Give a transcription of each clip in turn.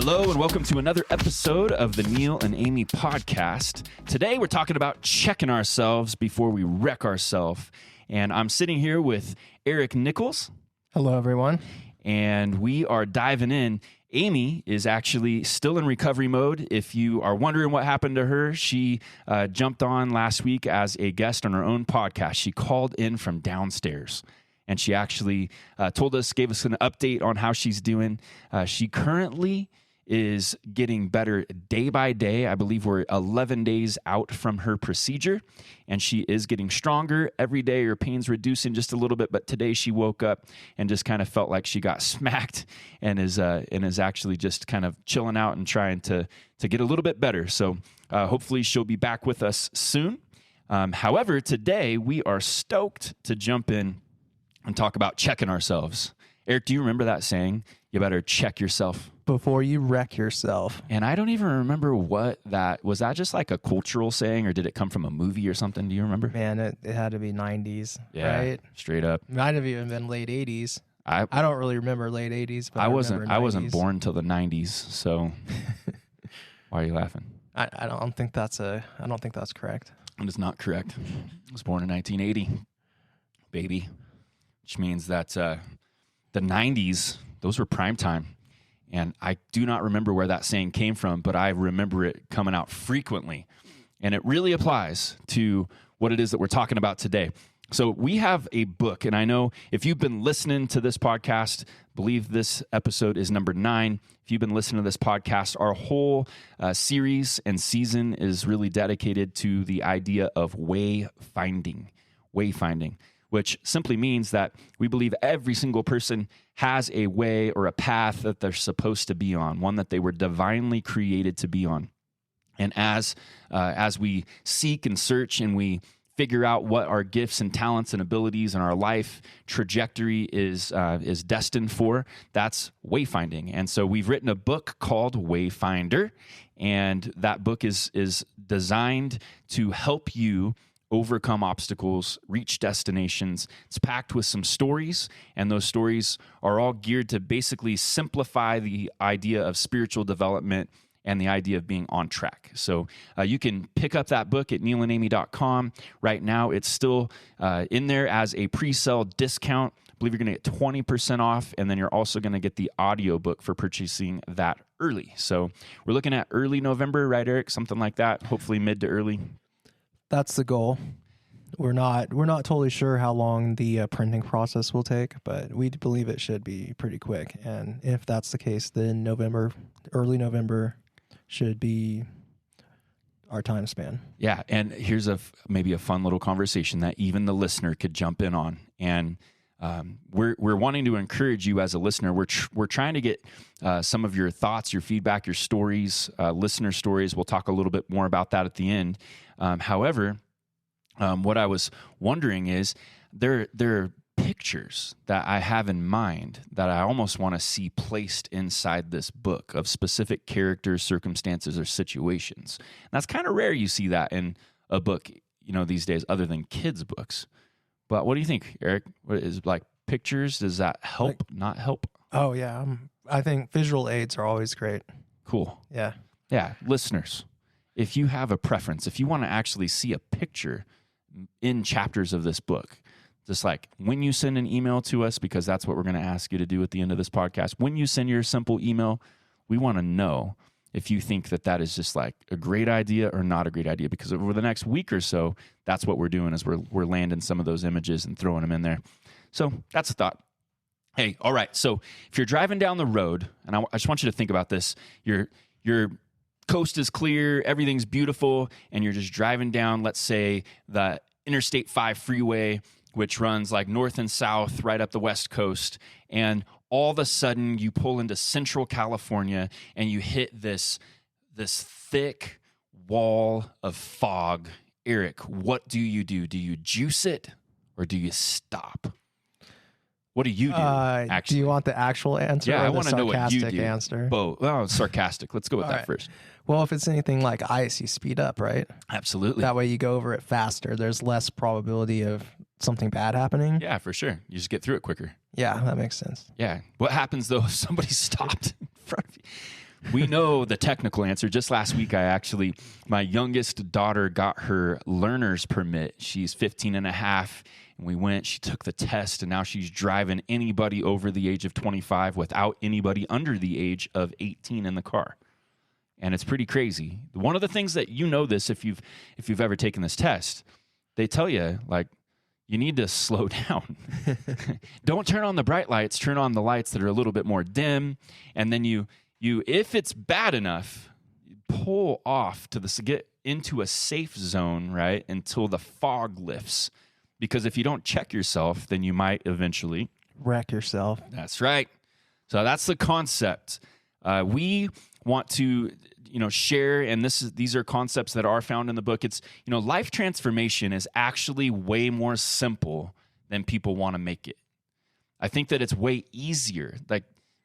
Hello and welcome to another episode of the Neal and Amie podcast. Today we're talking about checking ourselves before we wreck ourselves. And I'm sitting here with Erik Nichols. Hello, everyone. And we are diving in. Amie is actually still in recovery mode. If you are wondering what happened to her, she jumped on last week as a guest on her own podcast. She called in from downstairs. And she actually gave us an update on how she's doing. She currently is getting better day by day. I believe we're 11 days out from her procedure, and she is getting stronger every day. Her pain's reducing just a little bit, but today she woke up and just kind of felt like she got smacked and is actually just kind of chilling out and trying to get a little bit better. So hopefully she'll be back with us soon. However, today we are stoked to jump in and talk about checking ourselves. Erik, do you remember that saying? You better check yourself before you wreck yourself. And I don't even remember what that was. That just like a cultural saying, or did it come from a movie or something? Do you remember? Man, it had to be 90s, yeah, right? Straight up. Might have even been late 80s. I don't really remember late 80s, but I wasn't born till the 90s. So why are you laughing? I don't think that's correct. It is not correct. I was born in 1980, baby, which means that the 90s, those were prime time. And I do not remember where that saying came from, but I remember it coming out frequently. And it really applies to what it is that we're talking about today. So we have a book, and I know if you've been listening to this podcast, I believe this episode is number 9. If you've been listening to this podcast, our whole series and season is really dedicated to the idea of wayfinding, which simply means that we believe every single person has a way or a path that they're supposed to be on, one that they were divinely created to be on. And as we seek and search and we figure out what our gifts and talents and abilities and our life trajectory is destined for, that's wayfinding. And so we've written a book called Wayfinder, and that book is designed to help you overcome obstacles, reach destinations. It's packed with some stories, and those stories are all geared to basically simplify the idea of spiritual development and the idea of being on track. So you can pick up that book at nealandamie.com. Right now, it's still in there as a pre-sale discount. I believe you're going to get 20% off, and then you're also going to get the audiobook for purchasing that early. So we're looking at early November, right, Erik? Something like that, hopefully mid to early. That's the goal. We're not totally sure how long the printing process will take, but we believe it should be pretty quick. And if that's the case, then early November should be our time span. Yeah, and here's maybe a fun little conversation that even the listener could jump in on. And we're wanting to encourage you as a listener. We're trying to get some of your thoughts, your feedback, your stories, listener stories. We'll talk a little bit more about that at the end. However, what I was wondering is there are pictures that I have in mind that I almost want to see placed inside this book of specific characters, circumstances, or situations. And that's kind of rare you see that in a book, these days, other than kids' books. But what do you think, Erik? What is like pictures? Does that help, not help? Oh, yeah. I think visual aids are always great. Cool. Yeah. Yeah. Listeners, if you have a preference, if you want to actually see a picture in chapters of this book, just like when you send an email to us, because that's what we're going to ask you to do at the end of this podcast. When you send your simple email, we want to know if you think that is just like a great idea or not a great idea, because over the next week or so, that's what we're doing is we're landing some of those images and throwing them in there. So that's a thought. Hey, all right. So if you're driving down the road, and I just want you to think about this, your coast is clear, everything's beautiful, and you're just driving down, let's say, the Interstate 5 freeway, which runs like north and south right up the West Coast, and all of a sudden you pull into Central California and you hit this thick wall of fog. Erik, what do you do? Do you juice it or do you stop? What do you do, actually? Do you want the actual answer? Yeah, or I want to know what you do. Answer? Both. Oh, sarcastic. Let's go with that first. Well, if it's anything like ice, you speed up, right? Absolutely. That way you go over it faster. There's less probability of something bad happening. Yeah, for sure. You just get through it quicker. Yeah, that makes sense. Yeah. What happens, though, if somebody stopped in front of you? We know the technical answer. Just last week, my youngest daughter got her learner's permit. She's 15 and a half. And she took the test, and now she's driving anybody over the age of 25 without anybody under the age of 18 in the car. And it's pretty crazy. One of the things that this, if you've ever taken this test, they tell you, like, you need to slow down. Don't turn on the bright lights, turn on the lights that are a little bit more dim. And then you if it's bad enough, pull off get into a safe zone, right? Until the fog lifts. Because if you don't check yourself, then you might eventually wreck yourself. That's right. So that's the concept. We want to, share, and these are concepts that are found in the book. It's, life transformation is actually way more simple than people want to make it. I think that it's way easier, like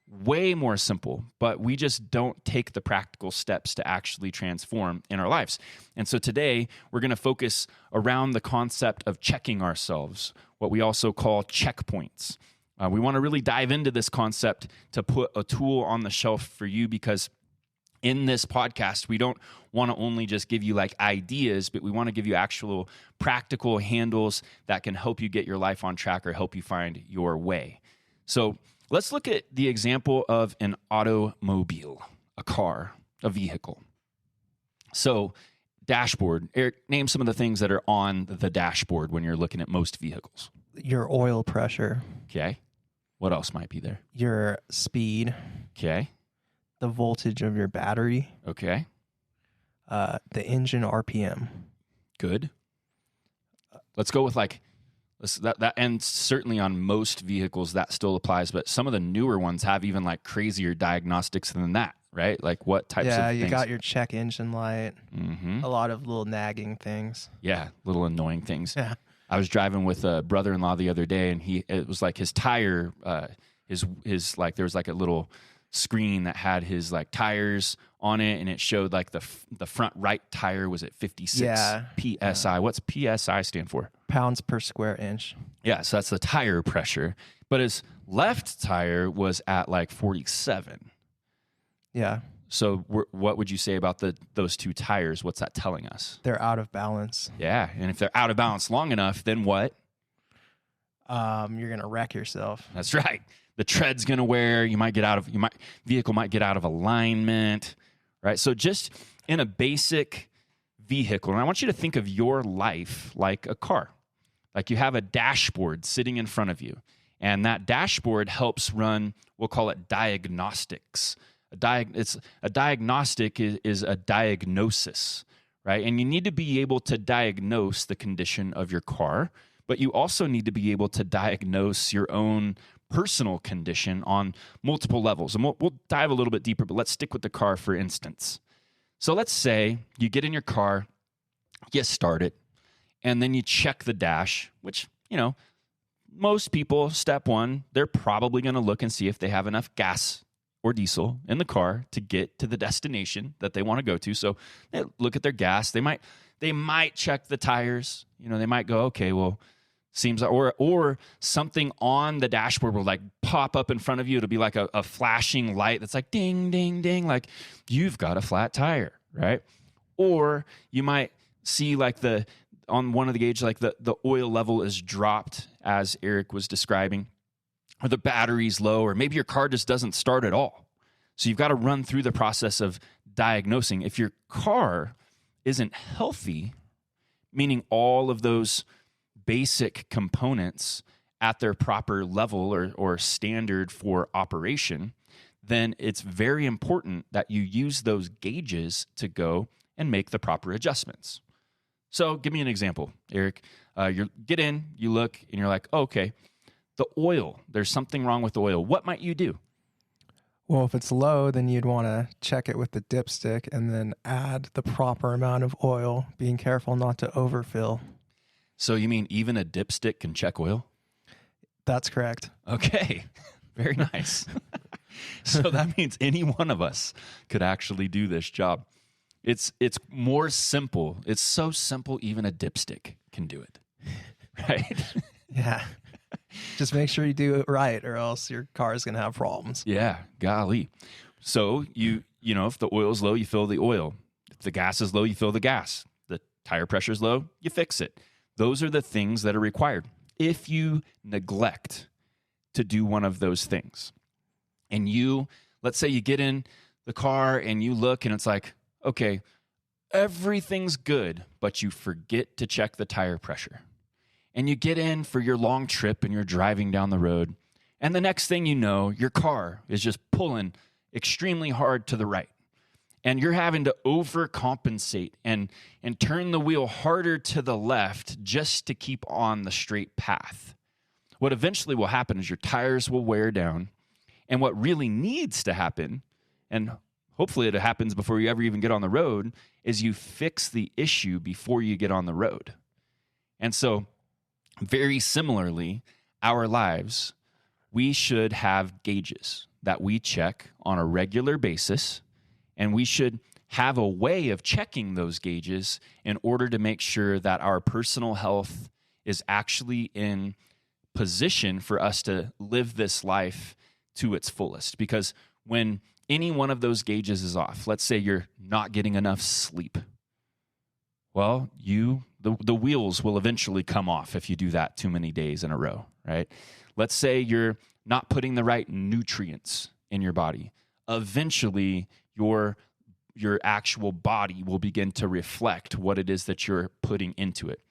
way more simple, but we just don't take the practical steps to actually transform in our lives. And so today we're going to focus around the concept of checking ourselves, what we also call checkpoints. We want to really dive into this concept to put a tool on the shelf for you, because in this podcast, we don't want to only just give you like ideas, but we want to give you actual practical handles that can help you get your life on track or help you find your way. So let's look at the example of an automobile, a car, a vehicle. So dashboard. Erik, name some of the things that are on the dashboard when you're looking at most vehicles. Your oil pressure. Okay. What else might be there? Your speed. Okay. The voltage of your battery. Okay. The engine RPM. Good. Let's go with that, and certainly on most vehicles that still applies, but some of the newer ones have even like crazier diagnostics than that, right? Like what types of things? Yeah, you got your check engine light. Mm-hmm. A lot of little nagging things. Yeah, little annoying things. Yeah. I was driving with a brother-in-law the other day, and it was like his tire, his like there was like a little screen that had his like tires on it, and it showed like the front right tire was at 56 PSI. What's PSI stand for? Pounds per square inch. Yeah, so that's the tire pressure. But his left tire was at like 47. Yeah. So what would you say about those two tires? What's that telling us? They're out of balance. Yeah, and if they're out of balance long enough, then what? You're gonna wreck yourself. That's right. The tread's gonna wear. Vehicle might get out of alignment, right? So just in a basic vehicle, and I want you to think of your life like a car. Like you have a dashboard sitting in front of you, and that dashboard helps run, we'll call it diagnostics. A diagnostic is a diagnosis, right? And you need to be able to diagnose the condition of your car, but you also need to be able to diagnose your own personal condition on multiple levels. And we'll dive a little bit deeper, but let's stick with the car for instance. So let's say you get in your car, you start it, and then you check the dash, which, most people, step one, they're probably going to look and see if they have enough gas or diesel in the car to get to the destination that they want to go to. So they look at their gas. They might check the tires. They might go, okay, well, seems, or something on the dashboard will like pop up in front of you. It'll be like a flashing light that's like ding, ding, ding, like you've got a flat tire, right? Or you might see like on one of the gauges, like the oil level is dropped, as Erik was describing, or the battery's low, or maybe your car just doesn't start at all. So you've got to run through the process of diagnosing. If your car isn't healthy, meaning all of those basic components at their proper level or standard for operation, then it's very important that you use those gauges to go and make the proper adjustments. So give me an example, Erik. You get in, you look, and you're like, oh, okay, the oil, there's something wrong with the oil. What might you do? Well, if it's low, then you'd want to check it with the dipstick and then add the proper amount of oil, being careful not to overfill. So you mean even a dipstick can check oil? That's correct. Okay, very nice. So that means any one of us could actually do this job. It's more simple. It's so simple, even a dipstick can do it, right? Yeah. Just make sure you do it right, or else your car is going to have problems. Yeah, golly. So you if the oil's low, you fill the oil. If the gas is low, you fill the gas. The tire pressure is low, you fix it. Those are the things that are required. If you neglect to do one of those things, and let's say you get in the car and you look and it's like, okay, everything's good, but you forget to check the tire pressure. And you get in for your long trip and you're driving down the road, and the next thing you know, your car is just pulling extremely hard to the right. And you're having to overcompensate and turn the wheel harder to the left just to keep on the straight path. What eventually will happen is your tires will wear down. And what really needs to happen, and hopefully it happens before you ever even get on the road, is you fix the issue before you get on the road. And so, very similarly, our lives, we should have gauges that we check on a regular basis, and we should have a way of checking those gauges in order to make sure that our personal health is actually in position for us to live this life to its fullest. Because when any one of those gauges is off, let's say you're not getting enough sleep, well, the wheels will eventually come off if you do that too many days in a row, right? Let's say you're not putting the right nutrients in your body. Eventually, your actual body will begin to reflect what it is that you're putting into it.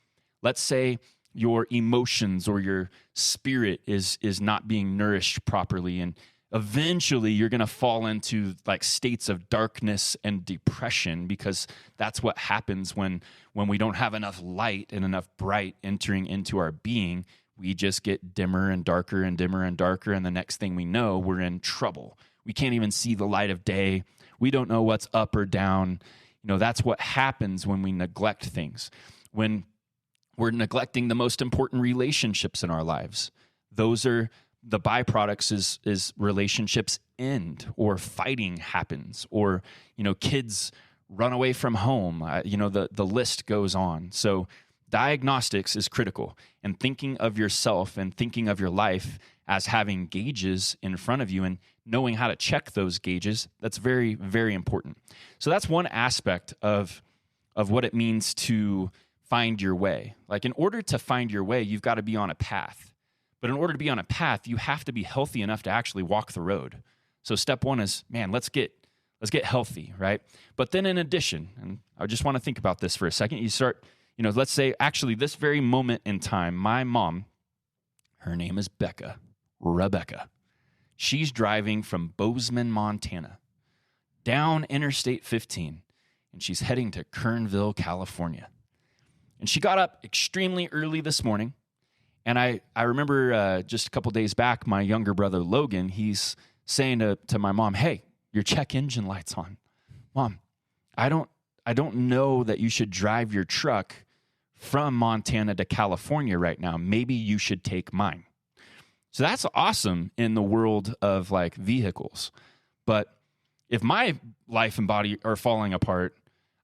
Let's say your emotions or your spirit is not being nourished properly, and eventually you're going to fall into like states of darkness and depression, because that's what happens when we don't have enough light and enough bright entering into our being. We just get dimmer and darker and dimmer and darker, and the next thing we know, we're in trouble. We can't even see the light of day. We don't know what's up or down. That's what happens when we neglect things. When we're neglecting the most important relationships in our lives, those are the byproducts is relationships end, or fighting happens, or kids run away from home. The list goes on. So diagnostics is critical, and thinking of yourself and thinking of your life as having gauges in front of you and knowing how to check those gauges, that's very, very important. So that's one aspect of what it means to find your way. Like, in order to find your way, you've got to be on a path. But in order to be on a path, you have to be healthy enough to actually walk the road. So step one is, man, let's get healthy, right? But then in addition, and I just want to think about this for a second, you start, let's say actually this very moment in time, my mom, her name is Rebecca. She's driving from Bozeman, Montana, down Interstate 15, and she's heading to Kernville, California. And she got up extremely early this morning. And I remember just a couple days back, my younger brother, Logan, he's saying to my mom, hey, your check engine light's on. Mom, I don't know that you should drive your truck from Montana to California right now. Maybe you should take mine. So that's awesome in the world of like vehicles. But if my life and body are falling apart,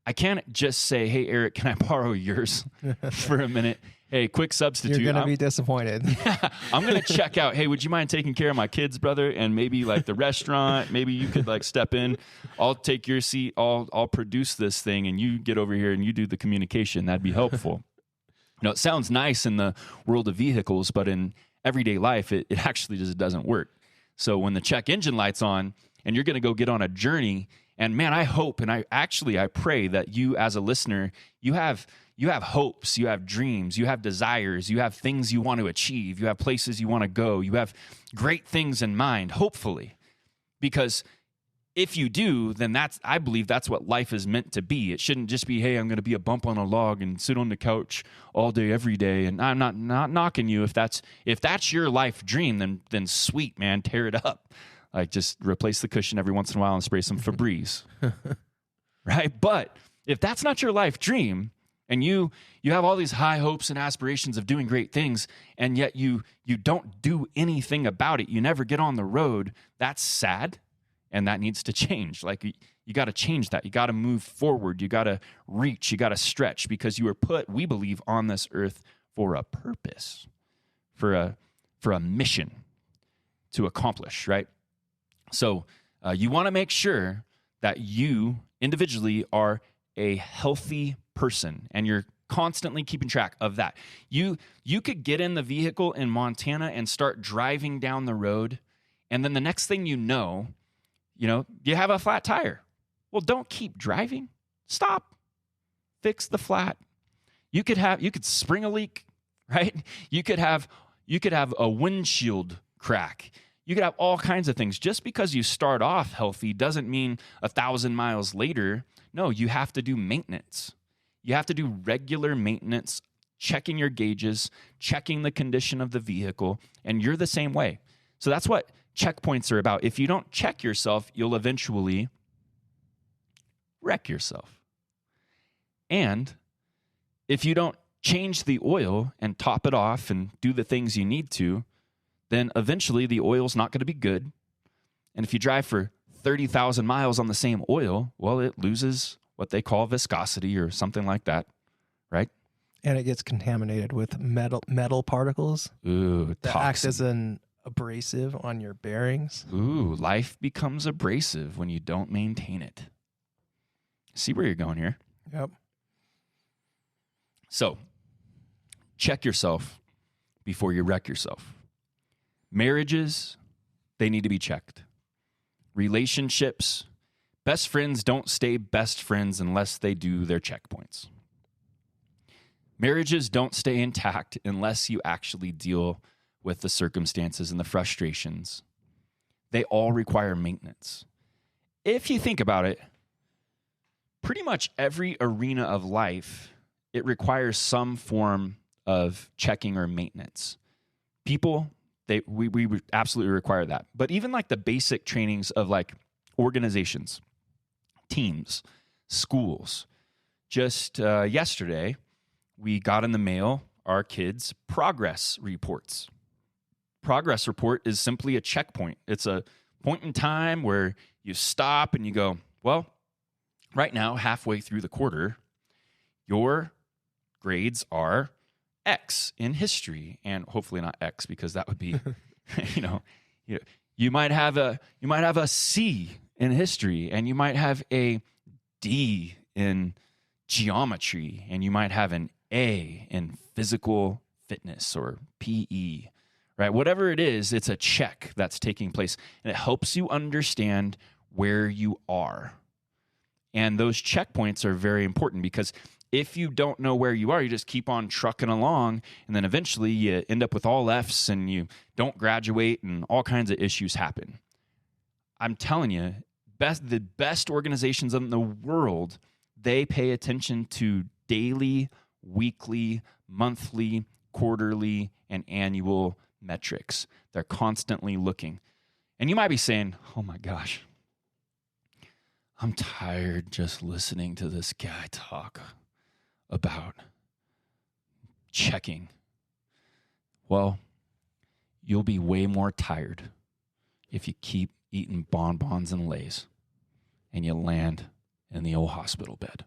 I can't just say, hey, Eric, can I borrow yours for a minute? Hey, quick substitute. You're going to be disappointed. Yeah, I'm going to check out. Hey, would you mind taking care of my kids, brother? And maybe like the restaurant, maybe you could like step in. I'll take your seat. I'll produce this thing, and you get over here and you do the communication. That'd be helpful. It sounds nice in the world of vehicles, but in everyday life, it actually just doesn't work. So when the check engine light's on and you're going to go get on a journey, and man, I hope, and I pray that you as a listener, you have hopes, you have dreams, you have desires, you have things you want to achieve, you have places you want to go, you have great things in mind, hopefully. Because if you do, then I believe that's what life is meant to be. It shouldn't just be, hey, I'm going to be a bump on a log and sit on the couch all day, every day. And I'm not knocking you. If that's your life dream, then sweet, man, tear it up. Like, just replace the cushion every once in a while and spray some Febreze. Right? But if that's not your life dream, and you have all these high hopes and aspirations of doing great things, and yet you don't do anything about it, you never get on the road, that's sad, and that needs to change. Like, you got to change that. You got to move forward. You got to reach. You got to stretch, because you were put, we believe, on this earth for a purpose, for a mission to accomplish, right? So you want to make sure that you individually are a healthy person and you're constantly keeping track of that. You could get in the vehicle in Montana and start driving down the road, and then the next thing you know, you have a flat tire. Well, don't keep driving. Stop. Fix the flat. You could spring a leak, right? You could have a windshield crack. You could have all kinds of things. Just because you start off healthy doesn't mean 1,000 miles later. No, you have to do maintenance. You have to do regular maintenance, checking your gauges, checking the condition of the vehicle, and you're the same way. So that's what checkpoints are about. If you don't check yourself, you'll eventually wreck yourself. And if you don't change the oil and top it off and do the things you need to, then eventually the oil's not going to be good. And if you drive for 30,000 miles on the same oil, well, it loses what they call viscosity or something like that, right? And it gets contaminated with metal particles. Ooh, that act as an abrasive on your bearings. Ooh, life becomes abrasive when you don't maintain it. See where you're going here? Yep. So, check yourself before you wreck yourself. Marriages, they need to be checked. Relationships, best friends don't stay best friends unless they do their checkpoints. Marriages don't stay intact unless you actually deal with the circumstances and the frustrations. They all require maintenance. If you think about it, pretty much every arena of life, it requires some form of checking or maintenance. People, we absolutely require that. But even like the basic trainings of like organizations, teams, schools. Just yesterday, we got in the mail our kids' progress reports. Progress report is simply a checkpoint. It's a point in time where you stop and you go, well, right now, halfway through the quarter, your grades are X in history, and hopefully not X, because that would be, you might have a C in history, and you might have a D in geometry, and you might have an A in physical fitness or PE, right? Whatever it is, it's a check that's taking place, and it helps you understand where you are. And those checkpoints are very important, because if you don't know where you are, you just keep on trucking along, and then eventually you end up with all Fs and you don't graduate and all kinds of issues happen. I'm telling you, the best organizations in the world, they pay attention to daily, weekly, monthly, quarterly, and annual metrics. They're constantly looking. And you might be saying, oh my gosh, I'm tired just listening to this guy talk about checking. Well, you'll be way more tired if you keep eating bonbons and Lays and you land in the old hospital bed.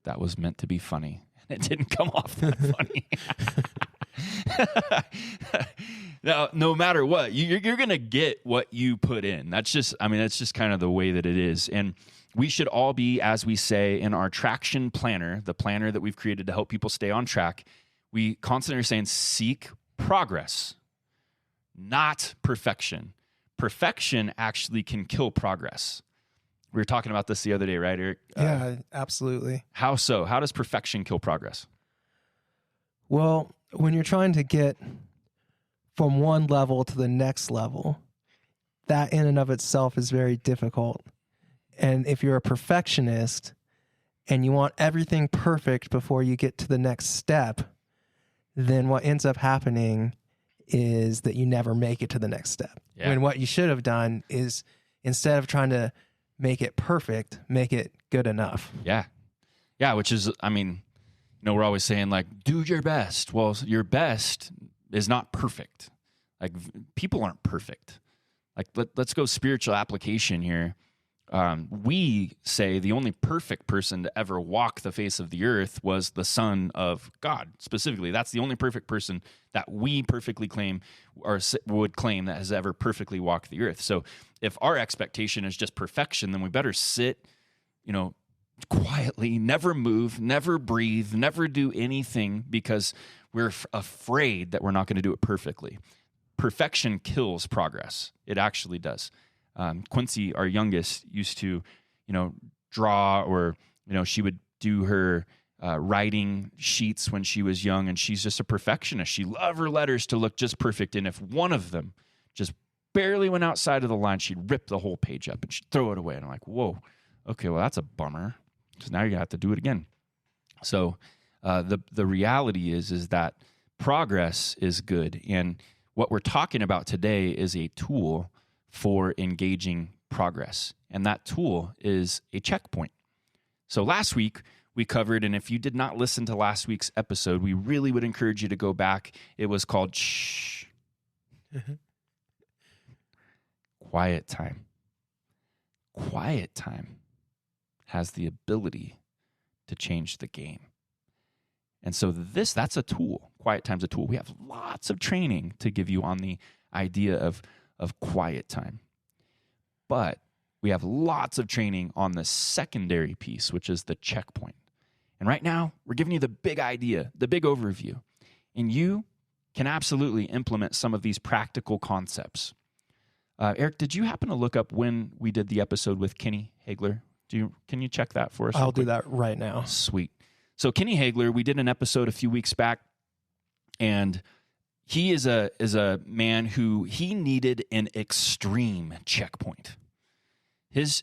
That was meant to be funny, and it didn't come off that funny. Now, no matter what, you're going to get what you put in. That's just kind of the way that it is. And we should all be, as we say in our traction planner, the planner that we've created to help people stay on track, we constantly are saying seek progress, not perfection. Perfection actually can kill progress. We were talking about this the other day, right, Erik? Yeah, absolutely. How so? How does perfection kill progress? Well, when you're trying to get from one level to the next level, that in and of itself is very difficult. And if you're a perfectionist and you want everything perfect before you get to the next step, then what ends up happening is that you never make it to the next step. Yeah. When what you should have done is, instead of trying to make it perfect, make it good enough. Yeah. Yeah, which is, we're always saying, like, do your best. Well, your best is not perfect. Like, people aren't perfect. Like, let's go spiritual application here. we say the only perfect person to ever walk the face of the earth was the Son of God. Specifically, that's the only perfect person that we perfectly claim or would claim that has ever perfectly walked the earth. So if our expectation is just perfection, then we better sit, quietly, never move, never breathe, never do anything because we're afraid that we're not going to do it perfectly. Perfection kills progress. It actually does. Quincy, our youngest, used to, draw, or, she would do her writing sheets when she was young, and she's just a perfectionist. She loved her letters to look just perfect, and if one of them just barely went outside of the line, she'd rip the whole page up and she'd throw it away. And I'm like, whoa, okay, well, that's a bummer, because now you're going to have to do it again. So the reality is that progress is good, and what we're talking about today is a tool for engaging progress. And that tool is a checkpoint. So last week we covered, and if you did not listen to last week's episode, we really would encourage you to go back. It was called Shh. Quiet time. Quiet time has the ability to change the game. And so that's a tool. Quiet time's a tool. We have lots of training to give you on the idea of quiet time. But we have lots of training on the secondary piece, which is the checkpoint. And right now, we're giving you the big idea, the big overview. And you can absolutely implement some of these practical concepts. Erik, did you happen to look up when we did the episode with Kenny Hagler? Can you check that for us? I'll do that right now. Sweet. So Kenny Hagler, we did an episode a few weeks back, and he is a man who he needed an extreme checkpoint. His,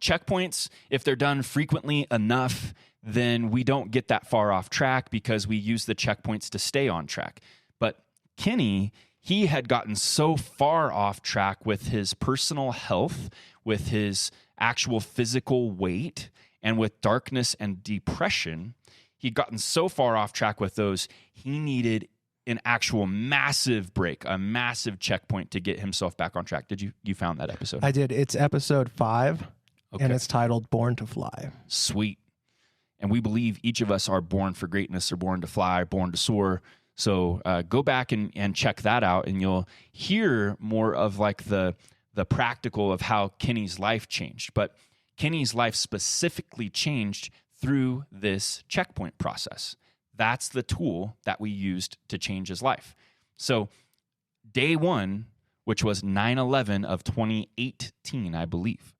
checkpoints, if they're done frequently enough, then we don't get that far off track because we use the checkpoints to stay on track. But Kenny, he had gotten so far off track with his personal health, with his actual physical weight, and with darkness and depression. He'd gotten so far off track with those, he needed an actual massive break, a massive checkpoint to get himself back on track. Did you found that episode? I did. It's episode 5, and it's titled Born to Fly. Sweet. And we believe each of us are born for greatness, or born to fly, born to soar. So go back and check that out, and you'll hear more of like the practical of how Kenny's life changed. But Kenny's life specifically changed through this checkpoint process. That's the tool that we used to change his life. So day 1, which was 9/11 of 2018, I believe,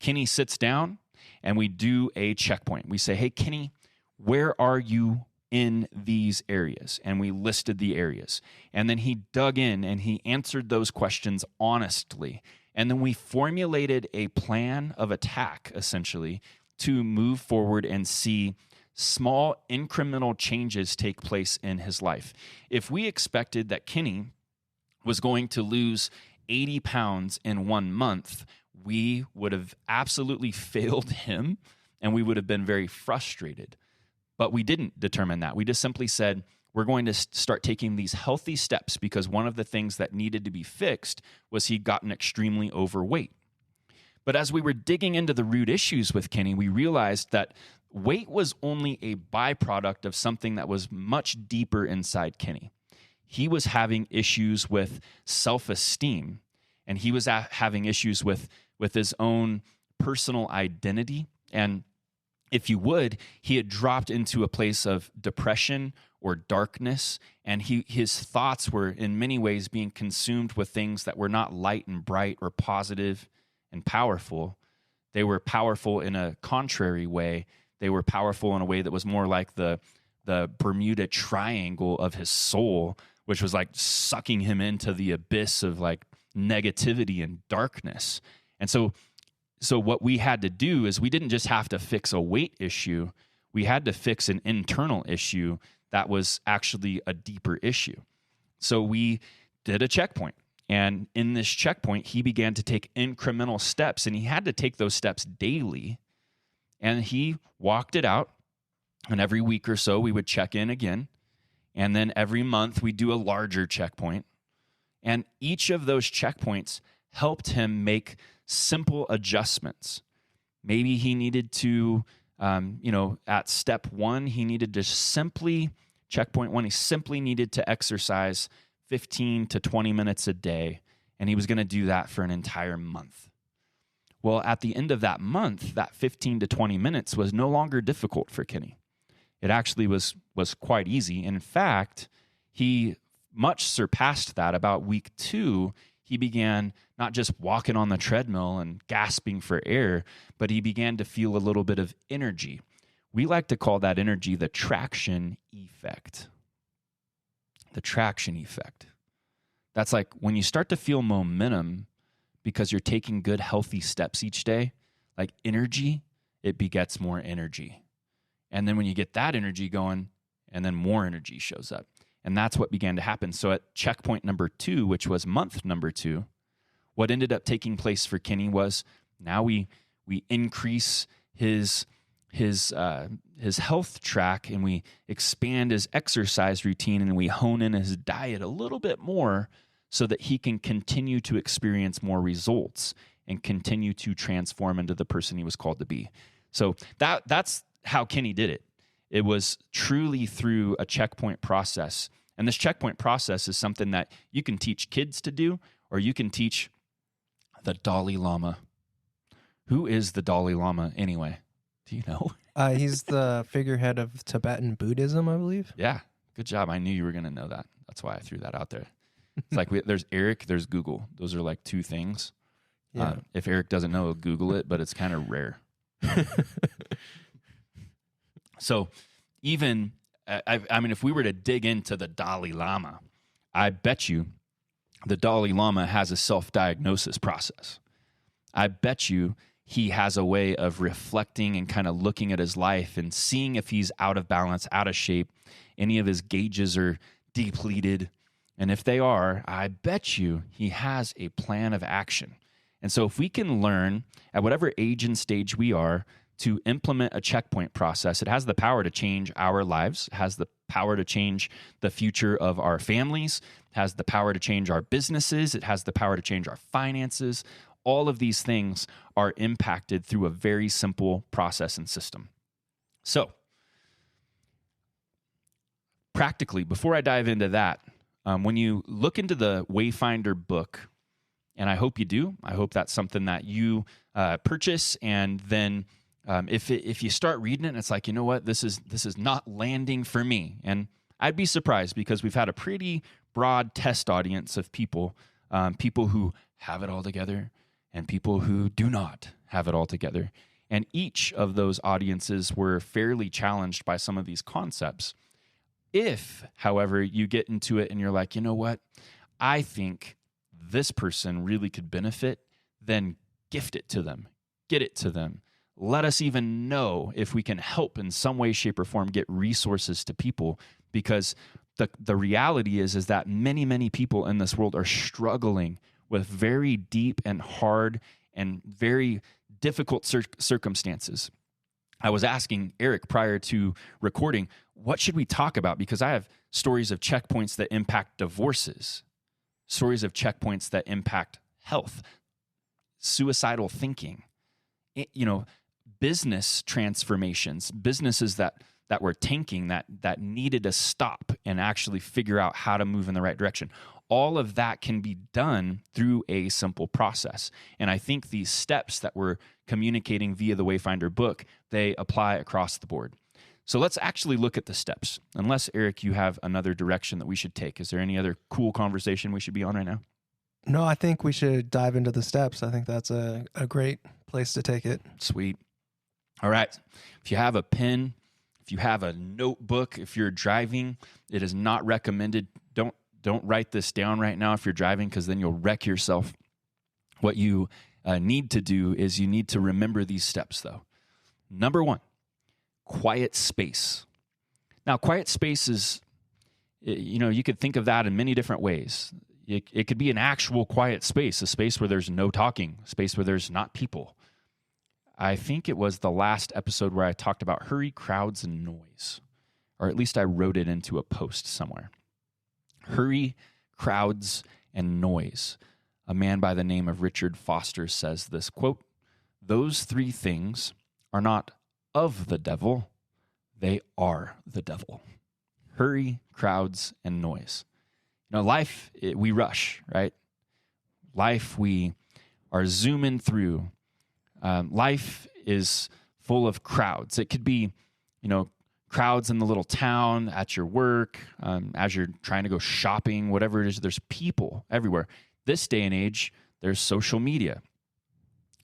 Kenny sits down and we do a checkpoint. We say, hey, Kenny, where are you in these areas? And we listed the areas. And then he dug in and he answered those questions honestly. And then we formulated a plan of attack, essentially, to move forward and see small incremental changes take place in his life. If we expected that Kenny was going to lose 80 pounds in 1 month, we would have absolutely failed him, and we would have been very frustrated. But we didn't determine that. We just simply said, we're going to start taking these healthy steps, because one of the things that needed to be fixed was he'd gotten extremely overweight. But as we were digging into the root issues with Kenny, we realized that weight was only a byproduct of something that was much deeper inside Kenny. He was having issues with self-esteem, and he was having issues with his own personal identity. And if you would, he had dropped into a place of depression or darkness, and his thoughts were in many ways being consumed with things that were not light and bright or positive and powerful. They were powerful in a contrary way. They were powerful in a way that was more like the Bermuda Triangle of his soul, which was like sucking him into the abyss of like negativity and darkness. And so what we had to do is we didn't just have to fix a weight issue. We had to fix an internal issue that was actually a deeper issue. So we did a checkpoint. And in this checkpoint, he began to take incremental steps, and he had to take those steps daily. And he walked it out. And every week or so, we would check in again. And then every month, we'd do a larger checkpoint. And each of those checkpoints helped him make simple adjustments. Maybe he needed to, at step 1, he needed to simply, checkpoint 1, he simply needed to exercise 15 to 20 minutes a day, and he was going to do that for an entire month. Well, at the end of that month, that 15 to 20 minutes was no longer difficult for Kenny. It actually was quite easy. And in fact, he much surpassed that. About week 2, he began not just walking on the treadmill and gasping for air, but he began to feel a little bit of energy. We like to call that energy the traction effect. The traction effect. That's like when you start to feel momentum because you're taking good, healthy steps each day, like energy, it begets more energy. And then when you get that energy going, and then more energy shows up. And that's what began to happen. So at checkpoint number 2, which was month number 2, what ended up taking place for Kenny was now we increase his health track, and we expand his exercise routine, and we hone in his diet a little bit more so that he can continue to experience more results and continue to transform into the person he was called to be. So that's how Kenny did it. It was truly through a checkpoint process. And this checkpoint process is something that you can teach kids to do, or you can teach the Dalai Lama. Who is the Dalai Lama anyway? Do you know? He's the figurehead of Tibetan Buddhism, I believe. Yeah, good job. I knew you were going to know that. That's why I threw that out there. It's like there's Erik, there's Google. Those are like two things. Yeah. If Erik doesn't know, he'll Google it, but it's kind of rare. So even, I mean, if we were to dig into the Dalai Lama, I bet you the Dalai Lama has a self-diagnosis process. I bet you he has a way of reflecting and kind of looking at his life and seeing if he's out of balance, out of shape, any of his gauges are depleted. And if they are, I bet you he has a plan of action. And so if we can learn at whatever age and stage we are to implement a checkpoint process, it has the power to change our lives, it has the power to change the future of our families, it has the power to change our businesses, it has the power to change our finances. All of these things are impacted through a very simple process and system. So, practically, before I dive into that, when you look into the Wayfinder book, and I hope you do, I hope that's something that you purchase, and then if you start reading it and it's like, you know what, this is not landing for me. And I'd be surprised because we've had a pretty broad test audience of people who have it all together and people who do not have it all together. And each of those audiences were fairly challenged by some of these concepts. If, however, you get into it and you're like, you know what, I think this person really could benefit, then gift it to them, get it to them. Let us even know if we can help in some way, shape, or form get resources to people, because the reality is that many, many people in this world are struggling with very deep and hard and very difficult circumstances. I was asking Erik prior to recording, what should we talk about? Because I have stories of checkpoints that impact divorces, stories of checkpoints that impact health, suicidal thinking, business transformations, businesses that were tanking, that needed to stop and actually figure out how to move in the right direction. All of that can be done through a simple process. And I think these steps that we're communicating via the Wayfinder book, they apply across the board. So let's actually look at the steps. Unless, Erik, you have another direction that we should take. Is there any other cool conversation we should be on right now? No, I think we should dive into the steps. I think that's a great place to take it. Sweet. All right. If you have a pen, if you have a notebook, if you're driving, it is not recommended. Don't write this down right now if you're driving, because then you'll wreck yourself. What you need to do is you need to remember these steps, though. Number 1, quiet space. Now, quiet space is, you could think of that in many different ways. It could be an actual quiet space, a space where there's no talking, a space where there's not people. I think it was the last episode where I talked about hurry, crowds, and noise, or at least I wrote it into a post somewhere. Hurry, crowds, and noise. A man by the name of Richard Foster says this, quote, those three things are not of the devil, they are the devil. Hurry, crowds, and noise. Life, we rush, right? Life, we are zooming through. Life is full of crowds. It could be, crowds in the little town, at your work, as you're trying to go shopping, whatever it is. There's people everywhere. This day and age, there's social media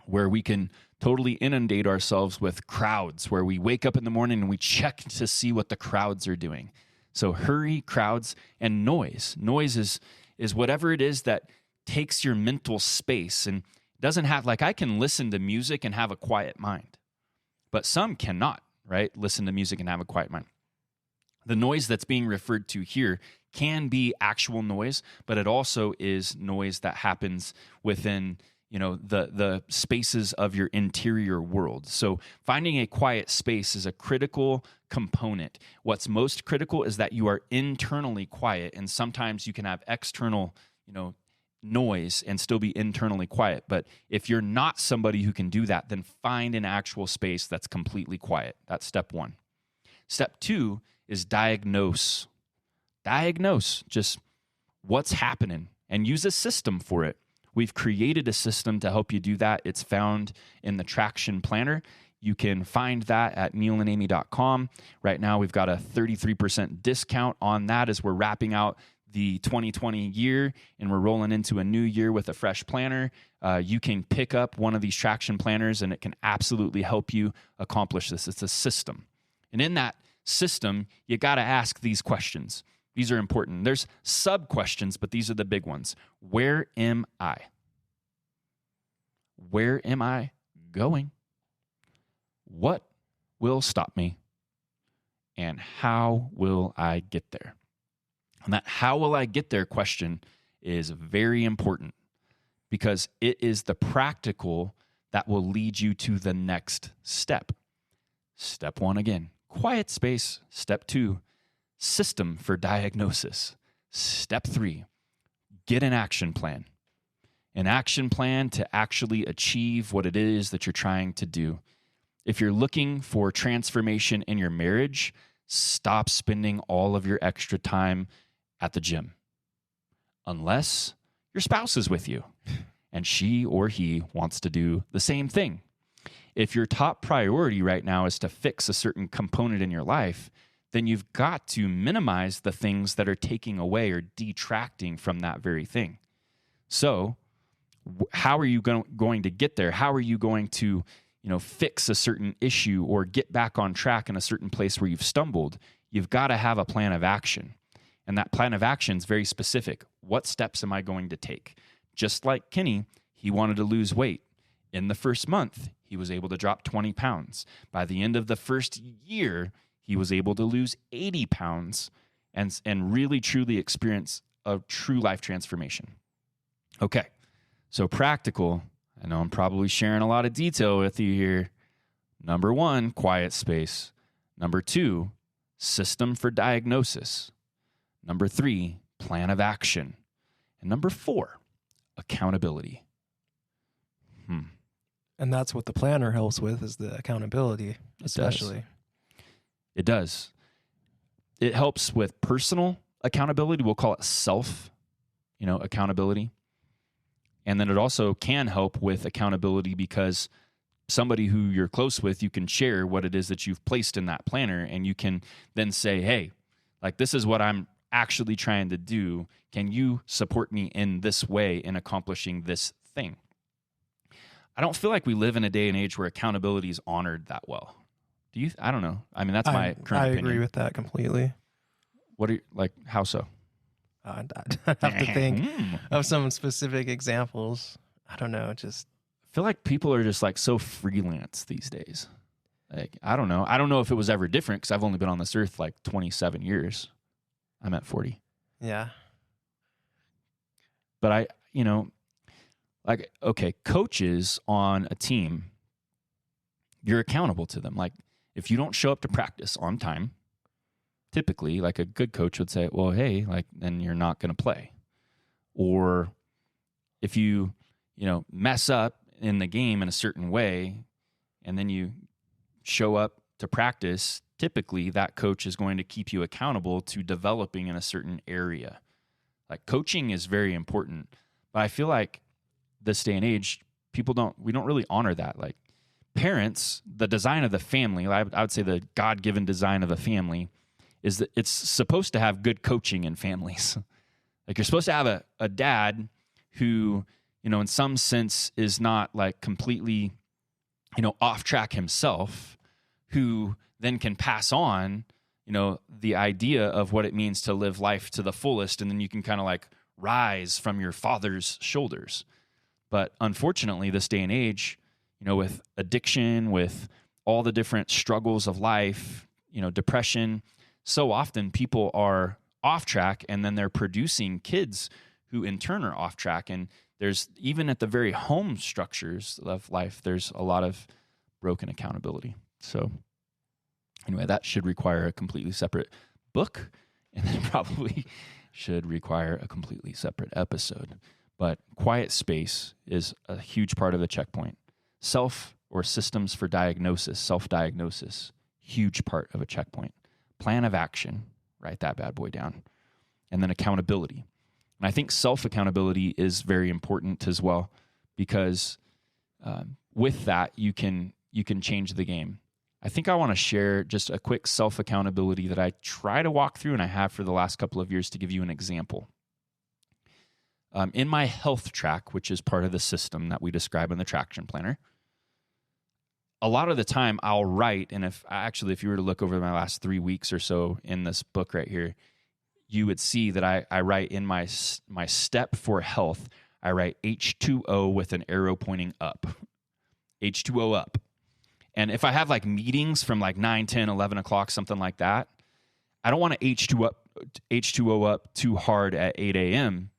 where we can totally inundate ourselves with crowds, where we wake up in the morning and we check to see what the crowds are doing. So hurry, crowds, and noise. Noise is whatever it is that takes your mental space and doesn't have, I can listen to music and have a quiet mind, but some cannot, right? Listen to music and have a quiet mind. The noise that's being referred to here can be actual noise, but it also is noise that happens within, the spaces of your interior world. So finding a quiet space is a critical component. What's most critical is that you are internally quiet, and sometimes you can have external, noise and still be internally quiet. But if you're not somebody who can do that, then find an actual space that's completely quiet. That's step one. Step two is diagnose. Diagnose just what's happening and use a system for it. We've created a system to help you do that. It's found in the Traction Planner. You can find that at nealandamie.com. Right now, we've got a 33% discount on that as we're wrapping out the 2020 year and we're rolling into a new year with a fresh planner. You can pick up one of these Traction Planners and it can absolutely help you accomplish this. It's a system. And in that system, you got to ask these questions. These are important. There's sub-questions, but these are the big ones. Where am I? Where am I going? What will stop me? And how will I get there? And that how will I get there question is very important because it is the practical that will lead you to the next step. Step one again, quiet space. Step two, system for diagnosis. Step three, get an action plan. An action plan to actually achieve what it is that you're trying to do. If you're looking for transformation in your marriage, stop spending all of your extra time at the gym. Unless your spouse is with you and she or he wants to do the same thing. If your top priority right now is to fix a certain component in your life, then you've got to minimize the things that are taking away or detracting from that very thing. So, how are you going to get there? How are you going to, fix a certain issue or get back on track in a certain place where you've stumbled? You've got to have a plan of action. And that plan of action is very specific. What steps am I going to take? Just like Kenny, he wanted to lose weight. In the first month, he was able to drop 20 pounds. By the end of the first year, he was able to lose 80 pounds and really, truly experience a true life transformation. Okay, so practical. I know I'm probably sharing a lot of detail with you here. Number one, quiet space. Number two, system for diagnosis. Number three, plan of action. And number four, accountability. And that's what the planner helps with, is the accountability, especially. It does. It helps with personal accountability. We'll call it self, accountability. And then it also can help with accountability because somebody who you're close with, you can share what it is that you've placed in that planner, and you can then say, hey, this is what I'm actually trying to do. Can you support me in this way in accomplishing this thing? I don't feel like we live in a day and age where accountability is honored that well. Do you? I don't know. I mean, that's my current opinion. I agree with that completely. What are you, how so? I'd have to think of some specific examples. I don't know. Just I feel like people are just so freelance these days. I don't know. I don't know if it was ever different because I've only been on this earth 27 years. I'm at 40. Yeah. But okay, coaches on a team, you're accountable to them. If you don't show up to practice on time, typically, a good coach would say, well, hey, then you're not going to play. Or if you, mess up in the game in a certain way, and then you show up to practice, typically that coach is going to keep you accountable to developing in a certain area. Like coaching is very important, but I feel like this day and age, we don't really honor that. Like parents, the design of the family, I would say the God-given design of a family is that it's supposed to have good coaching in families. Like you're supposed to have a dad who, in some sense is not like completely, off track himself, who then can pass on, the idea of what it means to live life to the fullest. And then you can kind of like rise from your father's shoulders. But unfortunately, this day and age, with addiction, with all the different struggles of life, depression, so often people are off track, and then they're producing kids who in turn are off track. And there's, even at the very home structures of life, there's a lot of broken accountability. So anyway, that should require a completely separate book, and then probably should require a completely separate episode. But quiet space is a huge part of the checkpoint. Self or systems for diagnosis, self-diagnosis, huge part of a checkpoint. Plan of action, write that bad boy down. And then accountability. And I think self-accountability is very important as well, because with that, you can change the game. I think I want to share just a quick self-accountability that I try to walk through, and I have for the last couple of years, to give you an example. In my health track, which is part of the system that we describe in the traction planner, a lot of the time I'll write, and if you were to look over my last 3 weeks or so in this book right here, you would see that I write in my step for health, I write H2O with an arrow pointing up. H2O up. And if I have like meetings from like 9, 10, 11 o'clock, something like that, I don't want to H2O up too hard at 8 a.m.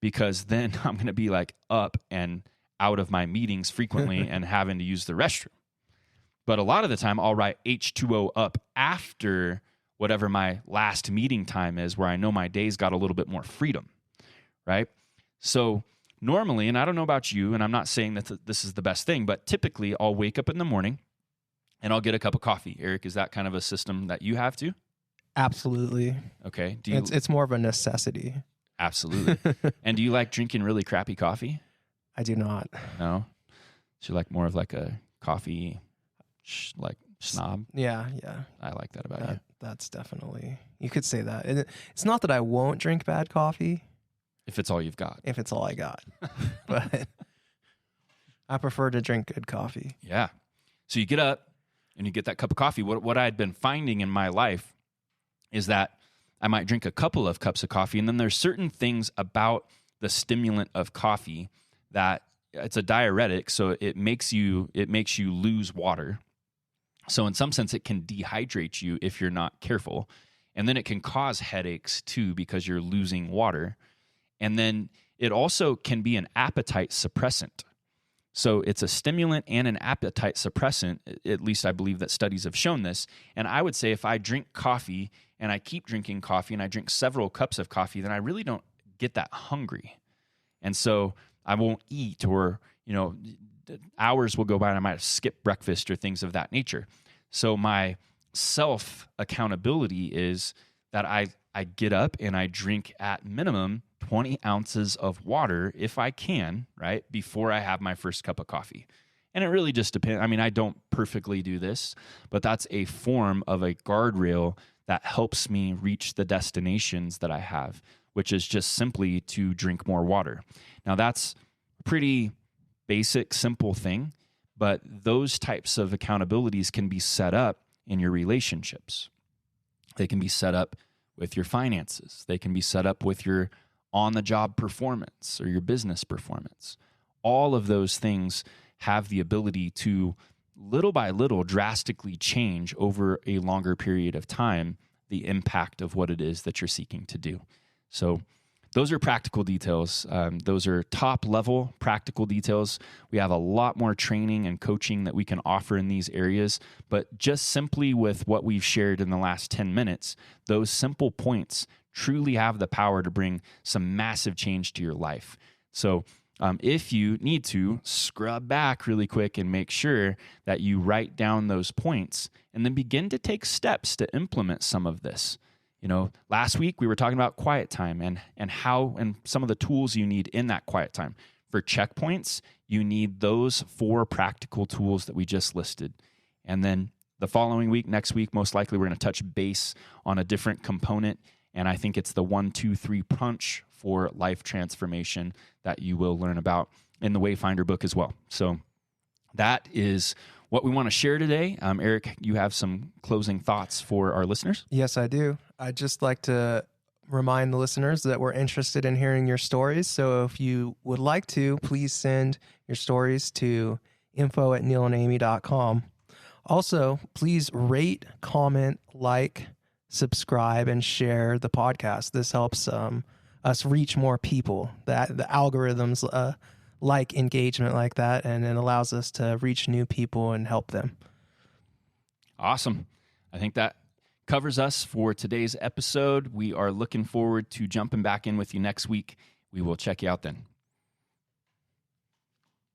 because then I'm going to be like up and out of my meetings frequently and having to use the restroom. But a lot of the time I'll write H2O up after whatever my last meeting time is, where I know my day's got a little bit more freedom, right? So normally, and I don't know about you, and I'm not saying that this is the best thing, but typically I'll wake up in the morning and I'll get a cup of coffee. Erik, is that kind of a system that you have too? Absolutely. Okay. It's more of a necessity. Absolutely. And do you like drinking really crappy coffee? I do not. No? So you like more of like a coffee like snob? Yeah. I like that about you. That's definitely, you could say that. And it's not that I won't drink bad coffee. If it's all you've got. If it's all I got. But I prefer to drink good coffee. Yeah. So you get up and you get that cup of coffee. What I had been finding in my life is that I might drink a couple of cups of coffee, and then there's certain things about the stimulant of coffee that it's a diuretic, so it makes you lose water. So in some sense, it can dehydrate you if you're not careful. And then it can cause headaches too, because you're losing water. And then it also can be an appetite suppressant. So it's a stimulant and an appetite suppressant. At least I believe that studies have shown this. And I would say if I drink coffee and I keep drinking coffee and I drink several cups of coffee, then I really don't get that hungry. And so I won't eat, or, hours will go by and I might skip breakfast or things of that nature. So my self-accountability is that I get up and I drink at minimum 20 ounces of water if I can, right, before I have my first cup of coffee. And it really just depends. I mean, I don't perfectly do this, but that's a form of a guardrail that helps me reach the destinations that I have, which is just simply to drink more water. Now, that's a pretty basic, simple thing, but those types of accountabilities can be set up in your relationships. They can be set up with your finances. They can be set up with your on-the-job performance or your business performance. All of those things have the ability to, little by little, drastically change over a longer period of time the impact of what it is that you're seeking to do. So those are practical details. Those are top-level practical details. We have a lot more training and coaching that we can offer in these areas, but just simply with what we've shared in the last 10 minutes, those simple points truly have the power to bring some massive change to your life. So if you need to, scrub back really quick and make sure that you write down those points and then begin to take steps to implement some of this. Last week we were talking about quiet time and how and some of the tools you need in that quiet time. For checkpoints, you need those 4 practical tools that we just listed. And then the following week, next week, most likely we're going to touch base on a different component. And I think it's the 1, 2, 3 punch for life transformation that you will learn about in the Wayfinder book as well. So that is what we want to share today. Erik, you have some closing thoughts for our listeners? Yes, I do. I'd just like to remind the listeners that we're interested in hearing your stories. So if you would like to, please send your stories to info@nealandamie.com. Also, please rate, comment, like, subscribe, and share the podcast. This helps us reach more people. The algorithms like engagement like that, and it allows us to reach new people and help them. Awesome. I think that covers us for today's episode. We are looking forward to jumping back in with you next week. We will check you out then.